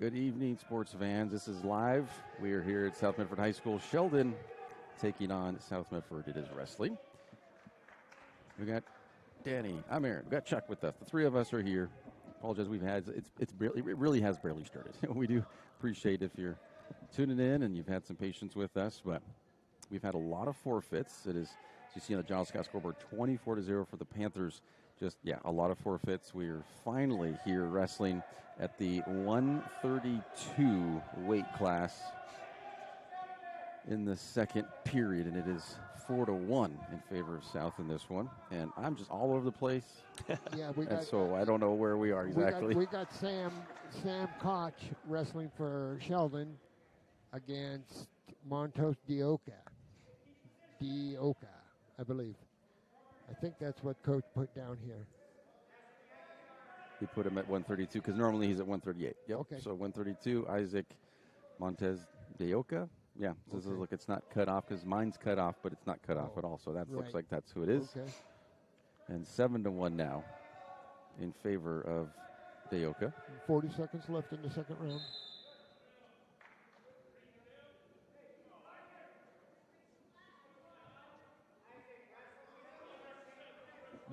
Good evening, sports fans. This is live. We are here at South Medford High School. Sheldon taking on South Medford. It is wrestling. We got Danny. I'm Aaron. We got Chuck with us. The three of us are here. Apologize. It really has barely started. We do appreciate if you're tuning in and you've had some patience with us, but we've had a lot of forfeits. It is, as you see on the John Scott scoreboard, 24-0 for the Panthers. A lot of forfeits. We are finally here wrestling at the 132 weight class in the second period, and it is 4-1 in favor of South in this one. And I'm just all over the place. Yeah, so I don't know where we are exactly. We got Sam Koch wrestling for Sheldon against Montos Dioka, I believe. I think that's what Coach put down here. We put him at 132 because normally he's at 138. Yep. Okay. So 132, Isaac Montes de Oca. Yeah. So this is, look, it's not cut off because mine's cut off, but it's not cut off at all. So that looks like that's who it is. Okay. And 7-1 now in favor of de Oca. 40 seconds left in the second round.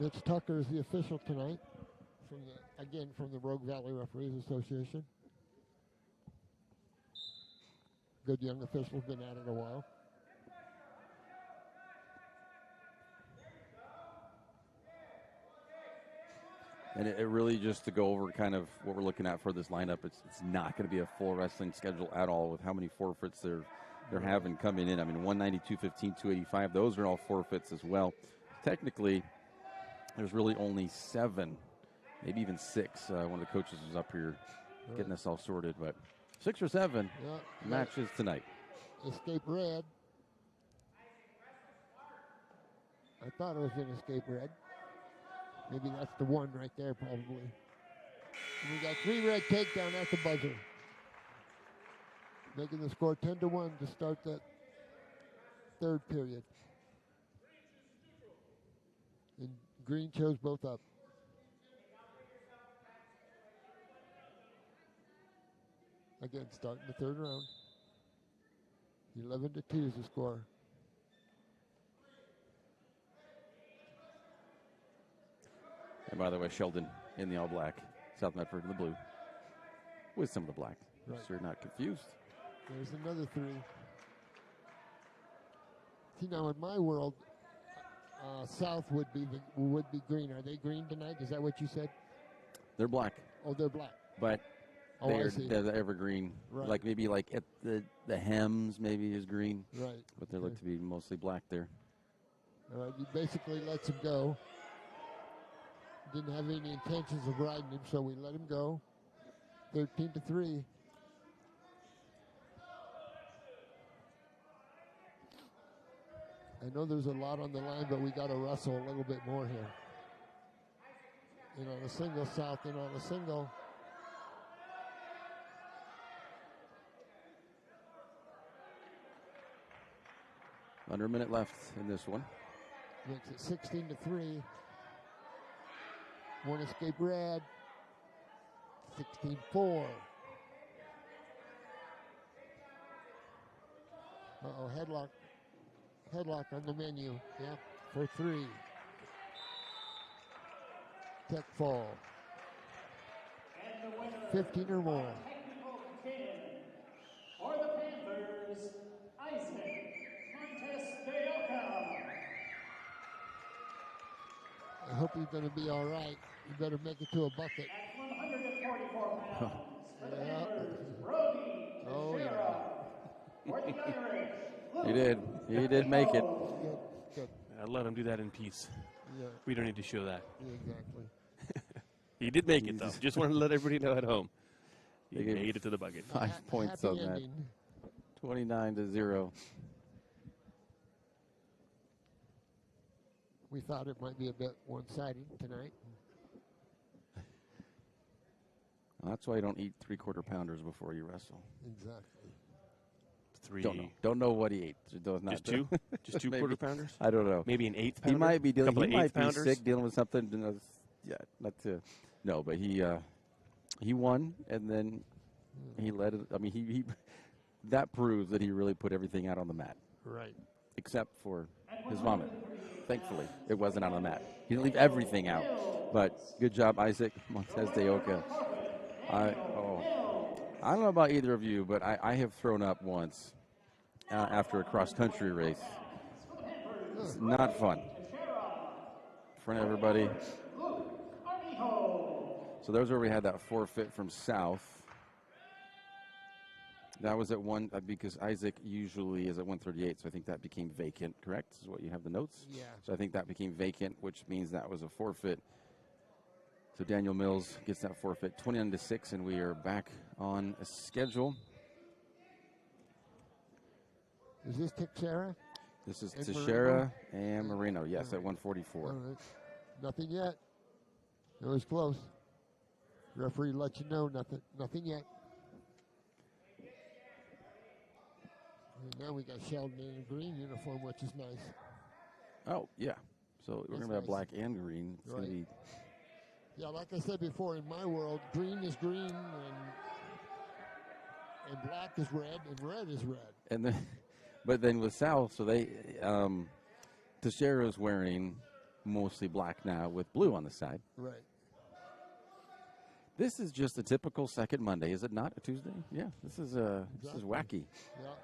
Mitch Tucker is the official tonight, from the Rogue Valley Referees Association. Good young official, been at it a while. And it really, just to go over kind of what we're looking at for this lineup, it's not going to be a full wrestling schedule at all with how many forfeits they're having coming in. I mean, 190, 215, 285, those are all forfeits as well. Technically, there's really only 7, maybe even 6. One of the coaches was up here getting us all sorted, but 6 or 7 matches tonight. Escape Red. I thought it was an Escape Red. Maybe that's the one right there, probably. And we got 3 red takedown at the buzzer, making the score 10-1 to start that third period. And green chose both up. Again, starting the third round. 11-2 is the score. And by the way, Sheldon in the all black, South Medford in the blue, with some of the black. Right. So you're not confused. There's another 3. See, now in my world, South would be green. Are they green tonight? Is that what you said? They're black. Oh, they're black. But they're the evergreen. Right. Like maybe like at the hems maybe is green. Right. But they look to be mostly black there. All right. He basically lets him go. Didn't have any intentions of riding him, so we let him go. 13-3. I know there's a lot on the line, but we got to wrestle a little bit more here. And on a single, South, and on a single. Under a minute left in this one. Makes it 16-3. 1 escape red. 16-4. Uh-oh, headlock. Headlock on the menu. Yep, for 3. Tech fall. 15 or more. For the Panthers, Isaac Montes de Oca. I hope he's going to be all right. You better make it to a bucket. At 144 pounds, for the Panthers, Brody Teixeira. For the Irish, He did make it. Good. Let him do that in peace. Yeah. We don't need to show that. Yeah, exactly. He did make it, though. Just wanted to let everybody know at home. He They gave made it to the bucket. 5 points Happy on that. ending. 29-0. We thought it might be a bit one-sided tonight. Well, that's why you don't eat 3/4 pounders before you wrestle. Exactly. 3. Don't know what he ate. Just 2? Just 2 Maybe. quarter pounders? I don't know. Maybe an 1/8 pounder? He might be dealing. Couple He of might eighth be pounders? sick, dealing with something. Not to. No, but he won, and then He let it. I mean, he that proves that he really put everything out on the mat, Right. except for his vomit. Thankfully, it wasn't on the mat. He didn't leave everything out. But good job, Isaac Montez de Oca. I don't know about either of you, but I have thrown up once after a cross-country race. It's not fun. In front of everybody. So there's where we had that forfeit from South. That was at one, because Isaac usually is at 138, so I think that became vacant, correct? Is what you have the notes? Yeah. So I think that became vacant, which means that was a forfeit. So Daniel Mills gets that forfeit, 29-6, and we are back on a schedule. Is this Teixeira? This is And Teixeira and Moreno, yes, at 144. All right. Nothing yet. It was close. Referee let you know nothing yet. And now we got Sheldon in a green uniform, which is nice. Oh, yeah. So we're going to have black and green. It's going to be. Yeah, like I said before, in my world, green is green and black is red and red is red. And then, but then with South, so they, Teixeira is wearing mostly black now with blue on the side. Right. This is just a typical second Monday, is it not? A Tuesday? Yeah. This is wacky. Yeah.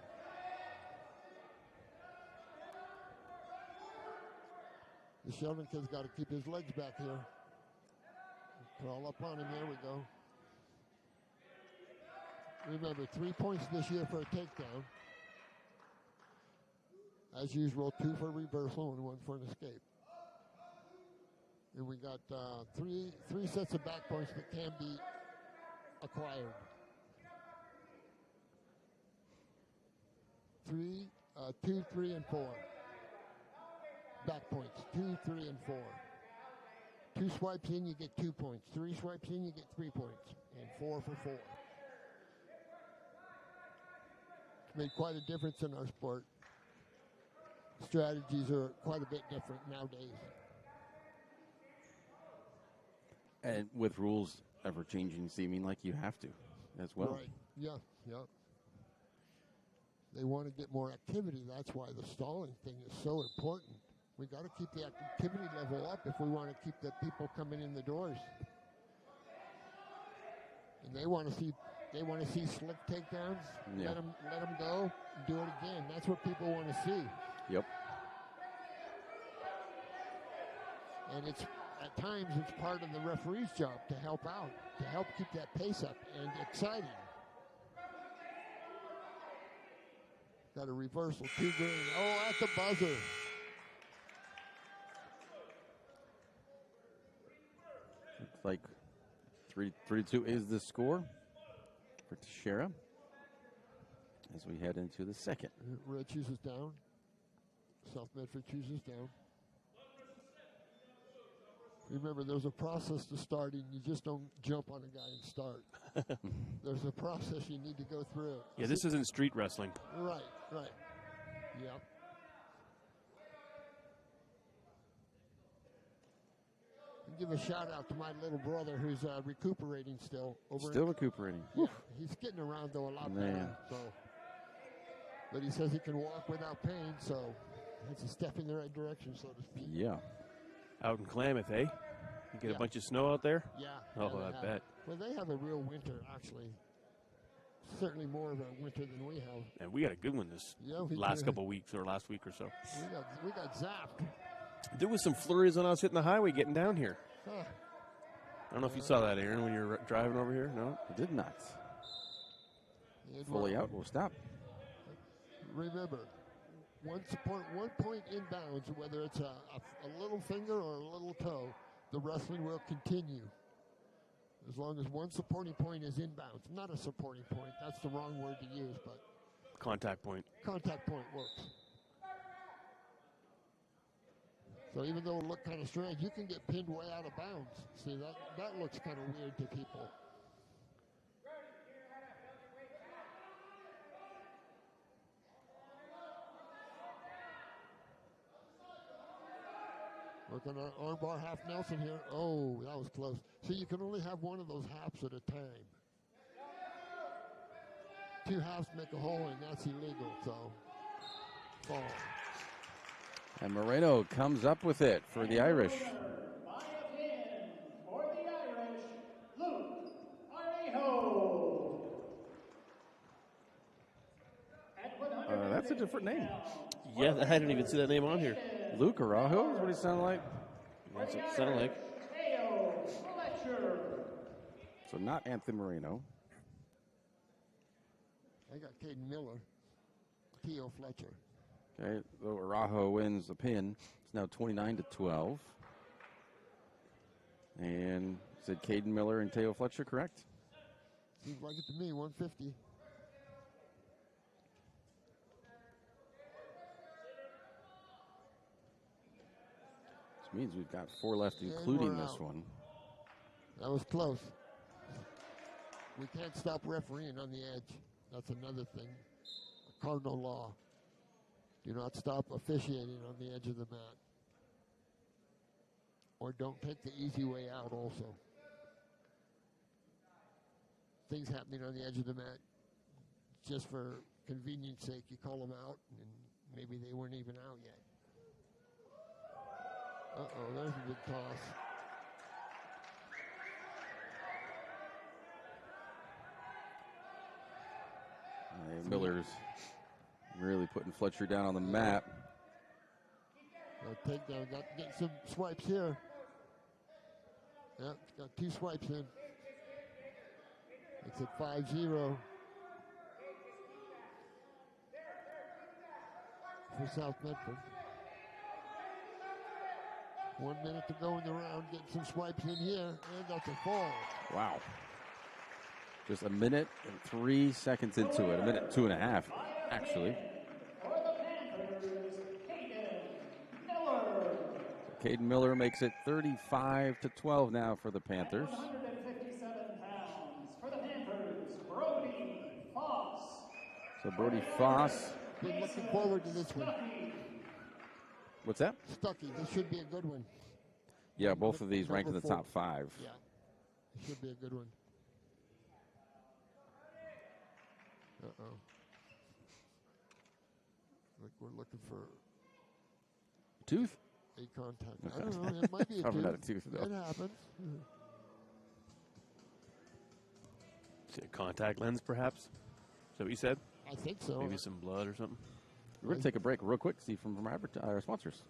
The Sheldon kid's got to keep his legs back here. Crawl up on him. There we go. Remember, 3 points this year for a takedown. As usual, 2 for reversal and 1 for an escape. And we got three sets of back points that can be acquired. 2, 3, and 4. Back points, 2, 3, and 4. 2 swipes in, you get 2 points. 3 swipes in, you get 3 points. And 4 for 4. It's made quite a difference in our sport. Strategies are quite a bit different nowadays. And with rules ever changing, seeming like you have to as well. Right, yeah. They want to get more activity. That's why the stalling thing is so important. We got to keep the activity level up if we want to keep the people coming in the doors. And they want to see slick takedowns. Yeah. Let them go and do it again. That's what people want to see. Yep. And at times it's part of the referee's job to help out, to help keep that pace up and exciting. Got a reversal, 2 green. Oh, at the buzzer. Looks like 3-2 is the score for Teixeira as we head into the second. Red chooses down. South Medford chooses down. Remember, there's a process to starting. You just don't jump on a guy and start. There's a process you need to go through. Yeah, this isn't street wrestling. Right. Yep. And give a shout out to my little brother who's recuperating still. Recuperating. Yeah, he's getting around though a lot better. So, but he says he can walk without pain, so it's a step in the right direction, so to speak. Yeah. Out in Klamath, eh? You get a bunch of snow out there? Yeah. Oh, I bet. Well, they have a real winter, actually. Certainly more of a winter than we have. And we got a good one this last couple weeks or last week or so. We got zapped. There was some flurries on us hitting the highway getting down here. Huh. I don't know if you saw that, Aaron, when you were driving over here. No? I did not. Fully out, we'll stop. Remember, 1 point inbounds, whether it's a little finger or a little toe, the wrestling will continue. As long as 1 supporting point is inbounds. Not a supporting point. That's the wrong word to use, but... Contact point. Contact point works. So even though it looked kind of strange, you can get pinned way out of bounds. See, that looks kind of weird to people. Working on armbar half Nelson here. Oh, that was close. See, you can only have one of those halves at a time. 2 halves make a whole, and that's illegal. So, fall. And Moreno comes up with it for the Irish. By a pin for the Irish, Luke Arejo. At 150 That's a different name. Yeah, I didn't even see that name on here. Luke Araujo is what he sounded like. That's what it sounded like. Theo Fletcher. So not Anthony Moreno. I got Caden Miller, Theo Fletcher. Okay, so Araujo wins the pin. It's now 29-12. And said Caden Miller and Theo Fletcher, correct? Seems like it to me, 150. Which means we've got 4 left, And including we're this out. one. That was close. We can't stop refereeing on the edge. That's another thing. A cardinal law. Do not stop officiating on the edge of the mat. Or don't take the easy way out also. Things happening on the edge of the mat. Just for convenience sake, you call them out, and maybe they weren't even out yet. Uh-oh, there's a good toss. Miller's really putting Fletcher down on the mat. Takedown. Getting some swipes here. Yep, got 2 swipes in. It's at 5-0 for South Medford. 1 minute to go in the round. Getting some swipes in here, and that's a fall. Wow. Just a minute and 3 seconds into it. A minute, 2.5, actually. For the Panthers, Caden Miller. Caden Miller makes it 35-12 now for the Panthers. 157 pounds. For the Panthers, Brody Foss. So Brody Foss. Been looking forward to this one. What's that? Stuckey, this should be a good one. Yeah, both of these ranked in the Number 4. top 5. Yeah, it should be a good one. Uh-oh. Like we're looking for Tooth? a contact. I don't know. It might be a Probably tooth. not a tooth, though. It happens. Is it a contact lens, perhaps? Is that what you said? I think so. Maybe some blood or something? We're going to take a break real quick, see from our sponsors.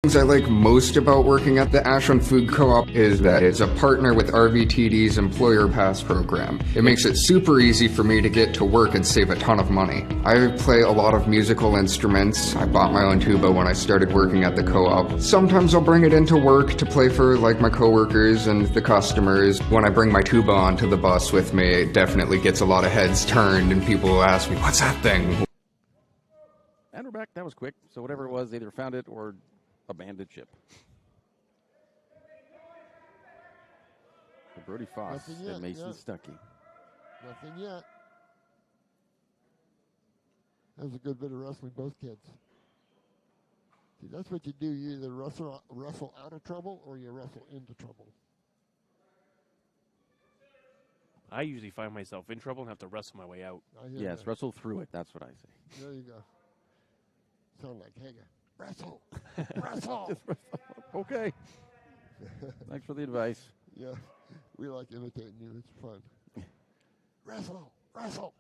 Things I like most about working at the Ashland Food Co-op is that it's a partner with RVTD's Employer Pass program. It makes it super easy for me to get to work and save a ton of money. I play a lot of musical instruments. I bought my own tuba when I started working at the co-op. Sometimes I'll bring it into work to play for like my coworkers and the customers. When I bring my tuba onto the bus with me, it definitely gets a lot of heads turned and people will ask me, "What's that thing?" And we're back. That was quick. So whatever it was, they either found it or abandoned ship. So Brody Foss Nothing yet, and Mason yeah. Stuckey. Nothing yet. That was a good bit of wrestling, both kids. See, that's what you do. You either wrestle out of trouble or you wrestle into trouble. I usually find myself in trouble and have to wrestle my way out. I hear Yes, that. wrestle through it. That's what I say. There you go. Sound like Hager. Wrestle. Wrestle. Okay. Thanks for the advice. Yeah, we like imitating you. It's fun. Wrestle. Wrestle.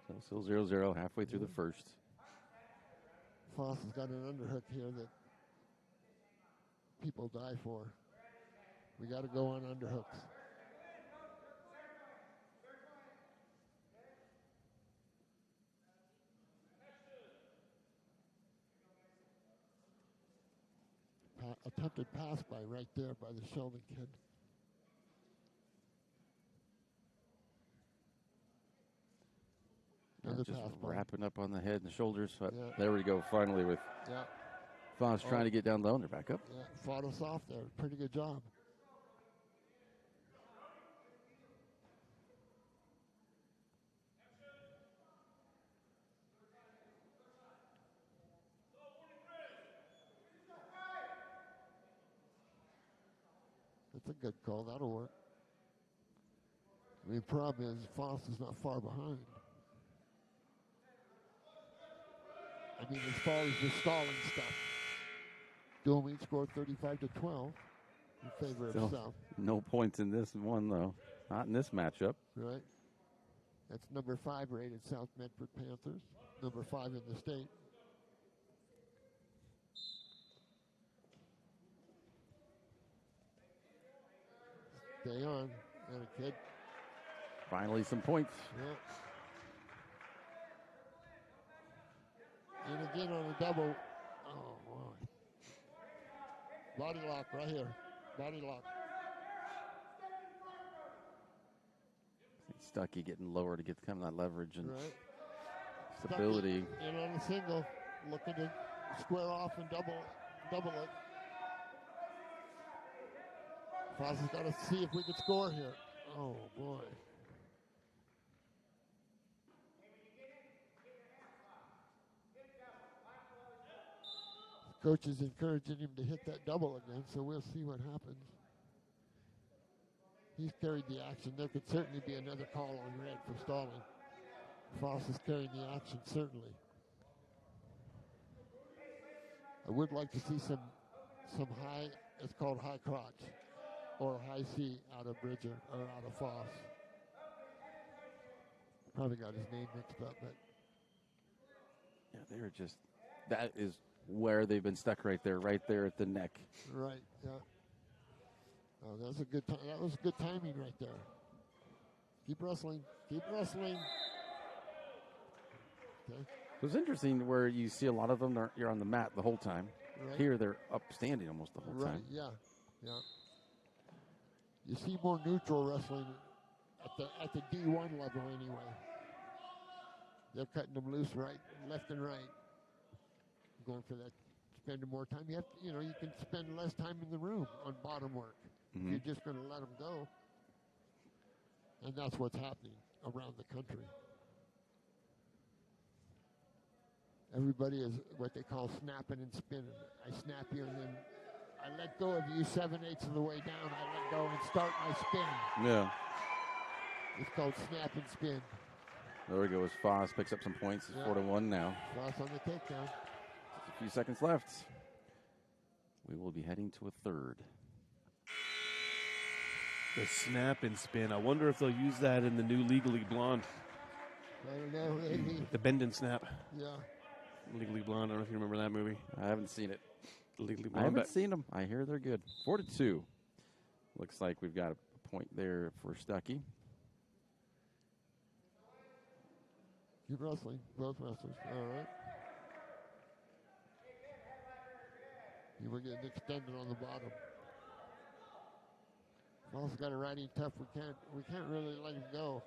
So still 0-0 halfway through the first. Foss has got an underhook here that people die for. We got to go on underhooks. Attempted pass by right there by the Sheldon kid. Another Just pass by. wrapping up on the head and the shoulders. But Yeah. there we go, finally, with Yeah, Foss trying to get down low and they're back up. yeah, fought us off there. Pretty good job. That's a good call. That'll work. I mean, the problem is Foss is not far behind. I mean, as far as the stalling stuff, dual meet scored 35-12 in favor of South. No points in this one, though. Not in this matchup. Right. That's number 5 rated South Medford Panthers. Number 5 in the state. Stay on. And a kid. Finally, some points. Yep. And again on a double. Oh, boy. Body lock right here. Body lock. Stuckey getting lower to get kind of that leverage and Right. stability. Stuckey in on a single. Looking to square off and double it. Foss has got to see if we can score here. Oh, boy. Coach is encouraging him to hit that double again, so we'll see what happens. He's carried the action. There could certainly be another call on red for stalling. Foss is carrying the action, certainly. I would like to see some high, it's called high crotch, or high C out of Bridger, or out of Foss. Probably got his name mixed up, but. Yeah, they're just, that is where they've been stuck right there at the neck. Right, yeah. Oh, that was a good time. That was good timing right there. Keep wrestling. Keep wrestling. Okay. It was interesting where you see a lot of them, you're on the mat the whole time. Right. Here, they're upstanding almost the whole Right, time. yeah. Yeah. You see more neutral wrestling at the D1 level anyway. They're cutting them loose right, left and right. Going for that, spending more time. You have to, you can spend less time in the room on bottom work. Mm-hmm. You're just going to let them go. And that's what's happening around the country. Everybody is what they call snapping and spinning. I snap you and then I let go of you 7/8 of the way down. I let go and start my spin. Yeah. It's called snap and spin. There we go. As Foss picks up some points. It's 4-1 now. Foss on the takedown. Just a few seconds left. We will be heading to a third. The snap and spin. I wonder if they'll use that in the new Legally Blonde. I don't know. Maybe. The bend and snap. Yeah. Legally Blonde. I don't know if you remember that movie. I haven't seen it. Legally I Blonde. haven't seen them. I hear they're good. 4-2. Looks like we've got a point there for Stuckey. Keep wrestling. Both wrestlers. All right. You were getting extended on the bottom. Also got a riding tough. We can't really let him go.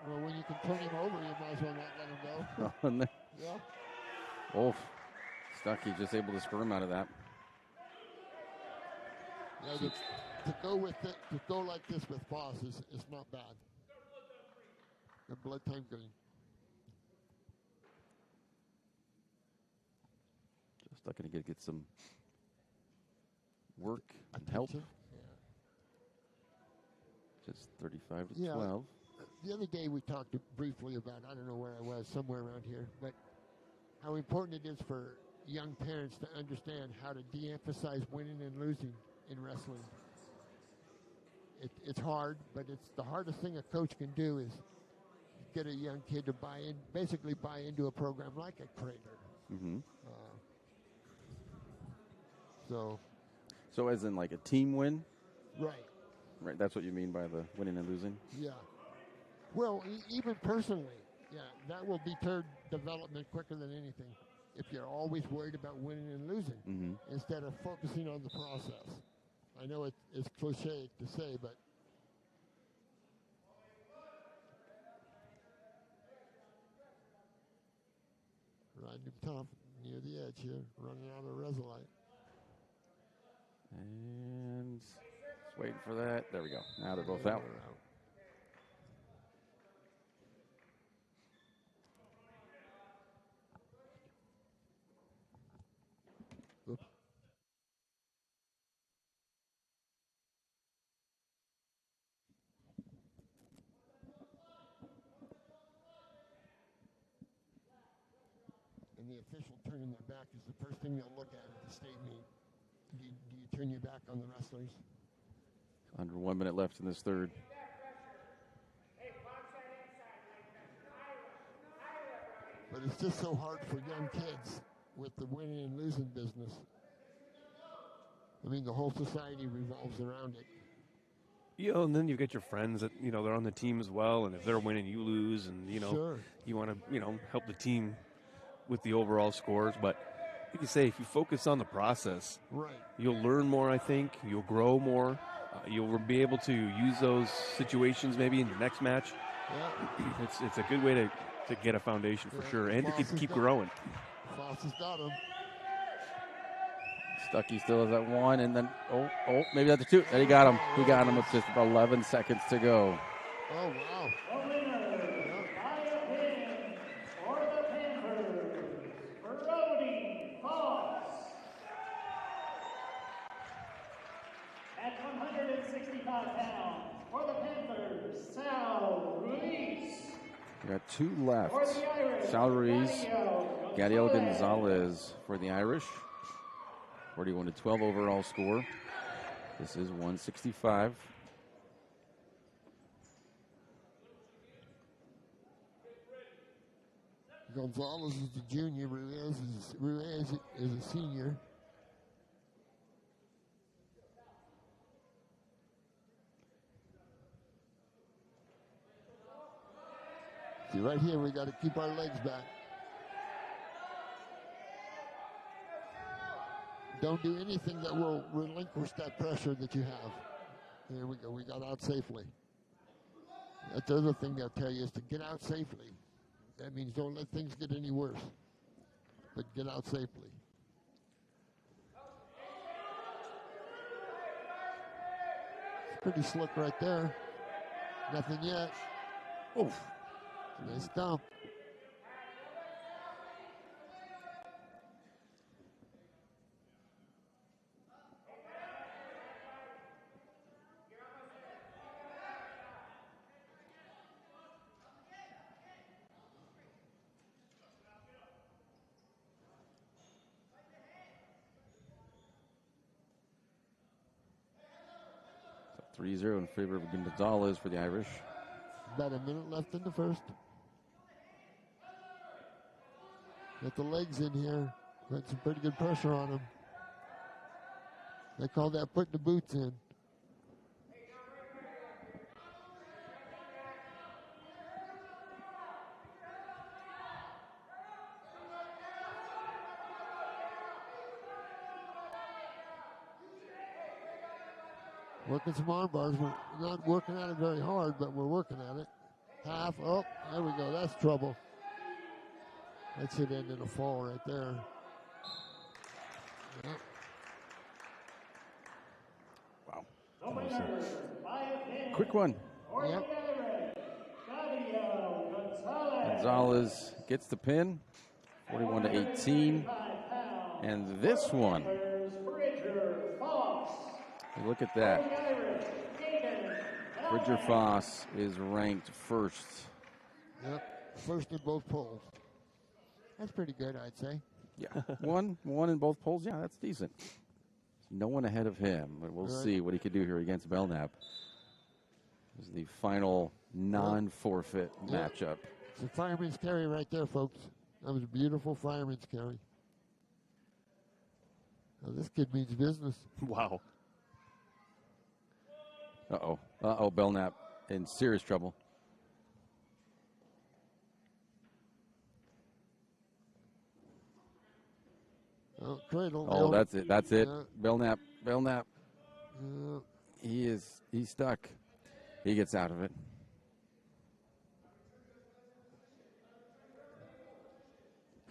Well, when you can turn him over, you might as well not let him go. Yeah. Oh, Stuckey just able to squirm out of that. Yeah, to go with it, to go like this with Foss is not bad. The blood time getting. Just not going to get some work and help. Yeah. Just 35-12. The other day we talked briefly about, I don't know where I was, somewhere around here, but how important it is for young parents to understand how to de-emphasize winning and losing in wrestling. It's hard, but it's the hardest thing a coach can do is get a young kid to basically buy into a program like a Crater. Mm-hmm. So as in like a team win? Right. Right, that's what you mean by the winning and losing? Yeah. Well, even personally, yeah, that will deter development quicker than anything if you're always worried about winning and losing instead of focusing on the process. I know it's cliche to say, but riding him tough near the edge here, running out of Resolite. And just waiting for that. There we go. Now they're both out. Oops. the official turning their back is the first thing they'll look at the state meet. Do you turn your back on the wrestlers? Under 1 minute left in this third. But it's just so hard for young kids with the winning and losing business. I mean, the whole society revolves around it. You know, and then you've got your friends that, you know, they're on the team as well, and if they're winning, you lose, and, you know, Sure. you want to, you know, help the team with the overall scores. But you can say if you focus on the process, right, you'll learn more, I think. You'll grow more. You'll be able to use those situations maybe in your next match. Yeah. It's a good way to get a foundation for sure, and to keep growing. Foss has got him. Stuckey still has that one, and then, maybe that's a two. And he got him. He got him with just 11 seconds to go. Oh, wow. The winner by a pin for the Panthers, Brody Foss. At 165 pounds, for the Panthers, Sal Ruiz. We got two left. For the Irish, Sal Ruiz, Gadiel Gonzalez for the Irish. 41-12 overall score. This is 165. Gonzalez is the junior. Ruiz is a senior. See, right here, we got to keep our legs back. Don't do anything that will relinquish that pressure that you have. There we go. We got out safely. That's the other thing they'll tell you is to get out safely. That means don't let things get any worse, but get out safely. It's pretty slick right there. Nothing yet. Oof. Nice dump. So 3-0 in favor of Gonzalez for the Irish. About a minute left in the first. Got the legs in here. Got some pretty good pressure on him. They call that putting the boots in. Working some arm bars. We're not working at it very hard, but we're working at it. Half. Oh, there we go. That's trouble. That should end in a fall right there. Yep. Wow. The winner by a pin Quick one. for the Yep. Irish, Gadiel Gonzalez. Gonzalez gets the pin, 41-18. And this one, Bridger Foss. look at that. For the Irish, Gaten Bridger Foss is ranked first. Yep. First in both polls. That's pretty good, I'd say. Yeah, one in both polls. Yeah, that's decent. No one ahead of him, but we'll Right. see what he could do here against Belknap. This is the final non-forfeit Yep. matchup. It's a fireman's carry right there, folks. That was a beautiful fireman's carry. Now, this kid means business. Wow. Uh-oh, Belknap in serious trouble. Oh, cradle. Oh, that's it. Yeah. Belknap. Yeah. He's stuck. He gets out of it.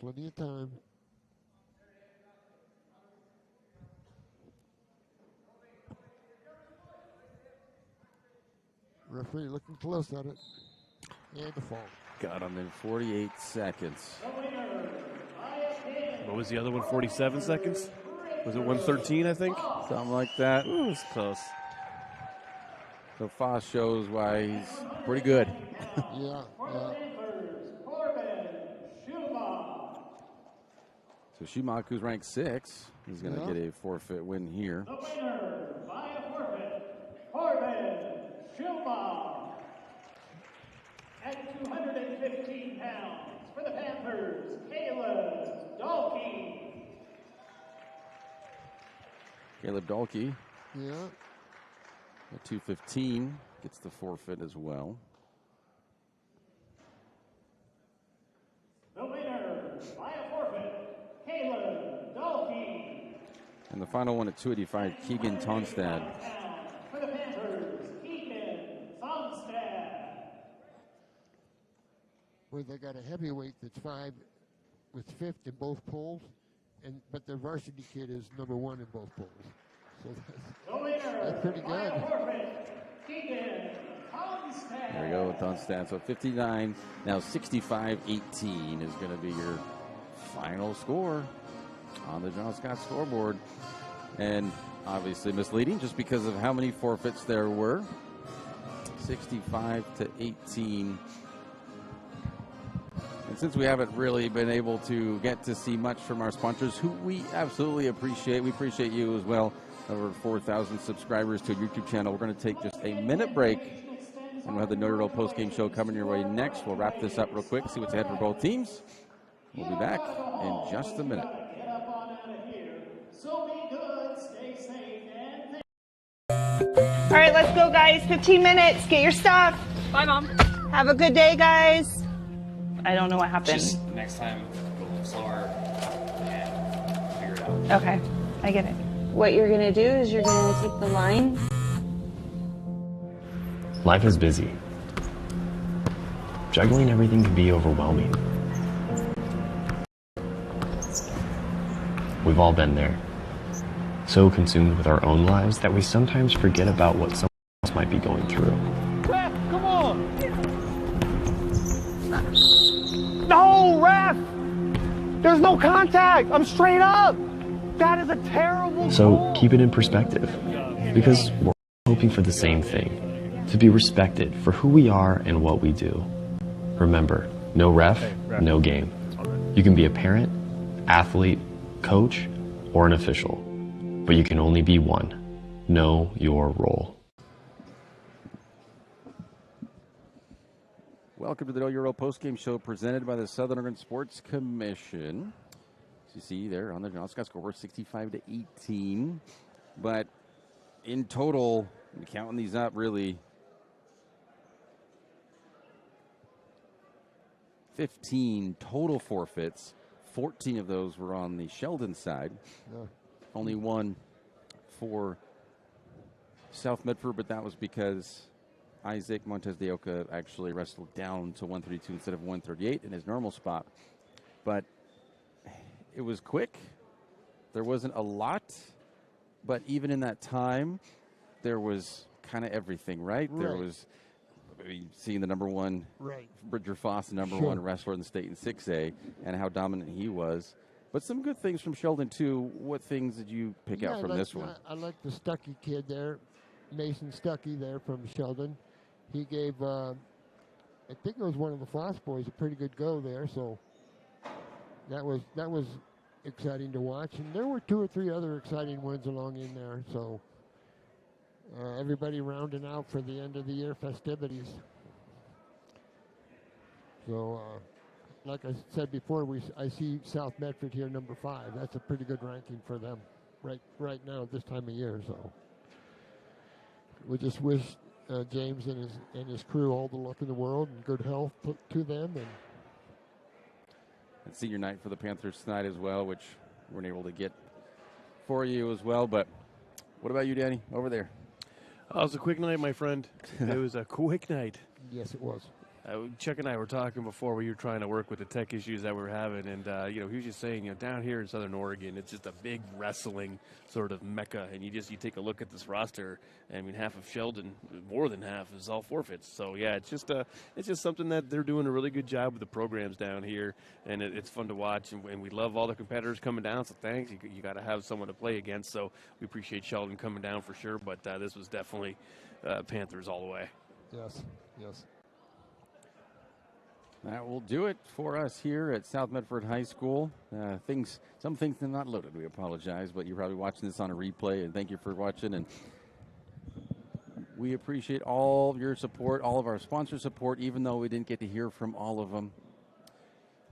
Plenty of time. Referee looking close at it. And the fall. Got him in 48 seconds. What was the other one? 47 seconds? Was it 113, I think? Something like that. Ooh, it's close. So Foss shows why he's pretty good. Yeah. For the Panthers, Corbin Schuba. So Schumach, who's ranked 6, is going to get a forfeit win here. The winner by a forfeit, Corbin Schumach. At 215 pounds for the Panthers, Caleb Dalkey. Caleb Dalkey. Yeah. At 215 gets the forfeit as well. The winner by a forfeit, Caleb Dalkey. And the final one at 285, Keegan Tonstad. For the Panthers, Keegan Tonstad. Where they got a heavyweight that's 5 with 5th in both polls, but their varsity kid is number 1 in both polls. So that's pretty good. There we go, Tonstad. So 59, now 65-18 is going to be your final score on the John Scott scoreboard. And obviously misleading just because of how many forfeits there were. 65-18. And since we haven't really been able to get to see much from our sponsors, who we absolutely appreciate, we appreciate you as well. Over 4,000 subscribers to our YouTube channel. We're going to take just a minute break, and we'll have the Know Your Role post-game show coming your way next. We'll wrap this up real quick, see what's ahead for both teams. We'll be back in just a minute. All right, let's go, guys. 15 minutes. Get your stuff. Bye, Mom. Have a good day, guys. I don't know what happened. Just next time, go a little slower and figure it out. Okay, I get it. What you're going to do is you're going to take the line. Life is busy. Juggling everything can be overwhelming. We've all been there. So consumed with our own lives that we sometimes forget about what someone else might be going through. Ref, come on! No, ref! There's no contact! I'm straight up! That is a terrible So goal. keep it in perspective, because we're hoping for the same thing, to be respected for who we are and what we do. Remember, no ref, no game. You can be a parent, athlete, coach, or an official, but you can only be one. Know your role. Welcome to the Know Your Role postgame show presented by the Southern Oregon Sports Commission. As you see there on the John Scott scoreboard, 65-18. But in total, counting these up, really, 15 total forfeits. 14 of those were on the Sheldon side. Yeah. Only one for South Medford, but that was because Isaac Montes de Oca actually wrestled down to 132 instead of 138 in his normal spot. But it was quick. There wasn't a lot, but even in that time, there was kind of everything, right? There was, I mean, seeing the number one, Bridger Foss, the number one wrestler in the state in 6A, and how dominant he was. But some good things from Sheldon, too. What things did you pick out from this one? I like the Stuckey kid there, Mason Stuckey there from Sheldon. He gave, I think it was one of the Foss boys, a pretty good go there. So that was exciting to watch. And there were 2 or 3 other exciting ones along in there. So everybody rounding out for the end of the year festivities. So like I said before, I see South Medford here number 5. That's a pretty good ranking for them right now at this time of year. So we just wish James and his crew all the luck in the world and good health to them. And senior night for the Panthers tonight as well, which we weren't able to get for you as well. But what about you, Danny, over there? It was a quick night, my friend. It was a quick night. Yes, it was. Chuck and I were talking before we were trying to work with the tech issues that we were having, and he was just saying, down here in Southern Oregon, it's just a big wrestling sort of mecca, and you take a look at this roster. I mean, half of Sheldon, more than half, is all forfeits. So yeah, it's just something that they're doing a really good job with the programs down here, and it's fun to watch, and we love all the competitors coming down. So thanks, you got to have someone to play against. So we appreciate Sheldon coming down for sure, but this was definitely Panthers all the way. Yes, yes. That will do it for us here at South Medford High School. Some things are not loaded. We apologize, but you're probably watching this on a replay, and thank you for watching. And we appreciate all of your support, all of our sponsor support, even though we didn't get to hear from all of them.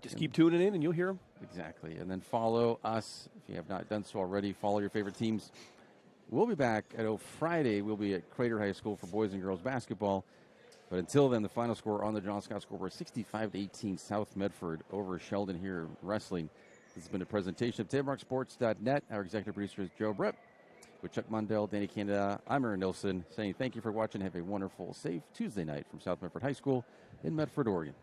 Just keep tuning in, and you'll hear them. Exactly. And then follow us if you have not done so already. Follow your favorite teams. We'll be back at Friday. We'll be at Crater High School for boys and girls basketball. But until then, the final score on the John Scott scoreboard, 65-18 South Medford over Sheldon here wrestling. This has been a presentation of TailmarkSports.net. Our executive producer is Joe Brett. With Chuck Mundell, Danny Canada, I'm Aaron Nilsson saying thank you for watching. Have a wonderful, safe Tuesday night from South Medford High School in Medford, Oregon.